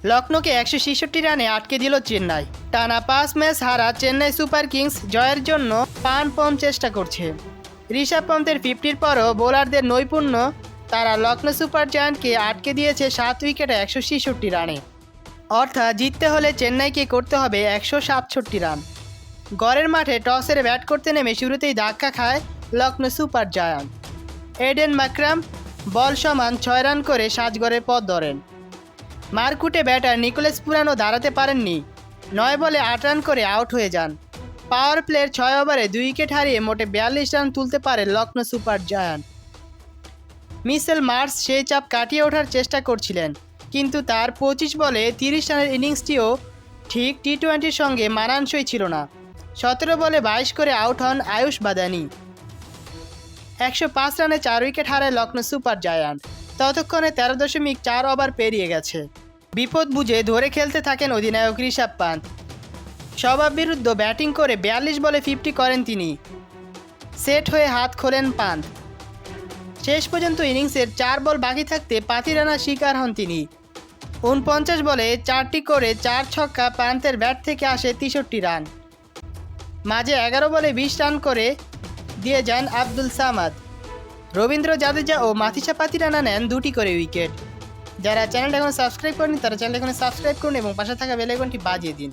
লখনৌকে 166 রানে আটকে দিল চেন্নাই। টানা 5 ম্যাচ হারা চেন্নাই সুপার কিংস জয়ের জন্য প্রাণপণ চেষ্টা করছে। ঋষভ পন্থের 50-র পরও বোলারদের নৈপুণ্য তারা লখনৌ সুপার জায়ান্টকে আটকে দিয়েছে 7 উইকেটে 166 রানে। অর্থাৎ জিততে হলে চেন্নাইকে করতে হবে 167 রান। গড়ের মাঠে টসের ব্যাট করতে নেমে শুরুতেই ধাক্কা খায় Lucknow super giant. Aiden Markram ball সমান 6 রান করে সাজঘরের পথ ধরেন। মারকুটে ব্যাটার নিকোলাস পুরানো দাঁড়াতে পারেননি, 9 বলে 8 রান করে আউট হয়ে যান। পাওয়ার প্লের 6 ওভারে 2 উইকেট হারিয়ে মোটে 42 রান তুলতে পারে Lucknow super giant. Mitchell Marsh সেই চাপ কাটিয়ে ওঠার চেষ্টা করছিলেন, কিন্তু তার 25 বলে 30 রানের ইনিংসটিও ঠিক টি-20-র সঙ্গে মানানসই ছিল না। 17 বলে 22 করে আউট হন আয়ুষ বাদানি। 105 রানে 4 উইকেট হারায় লখনৌ সুপার জায়ান্ট। ততক্ষণে 13.4 ওভার পেরিয়ে গেছে। বিপদ বুঝে ধরে খেলতে থাকেন অধিনায়ক ঋষভ পান্থ। স্বভাব বিরুদ্ধ ব্যাটিং করে 42 বলে 50 করেন তিনি। সেট হয়ে হাত খোলেন পান্থ। শেষ পর্যন্ত ইনিংসের 4 বল বাকি থাকতে 5 রানার শিকার হন তিনি। 49 বলে 4টি করে 4 ছক্কা পান্থের ব্যাট থেকে আসে 63 রান। মাঝে 11 বলে 20 রান করে দিয়ে যান আব্দুল সামাদ। রবীন্দ্র জাদেজা ও মাথিসা পাতিরানা নেন 2টি করে উইকেট। যারা চ্যানেলটা এখন সাবস্ক্রাইব করেনি তারা চ্যানেলটা এখন সাবস্ক্রাইব করুন এবং পাশে থাকা বেল আইকনটি বাজিয়ে দিন।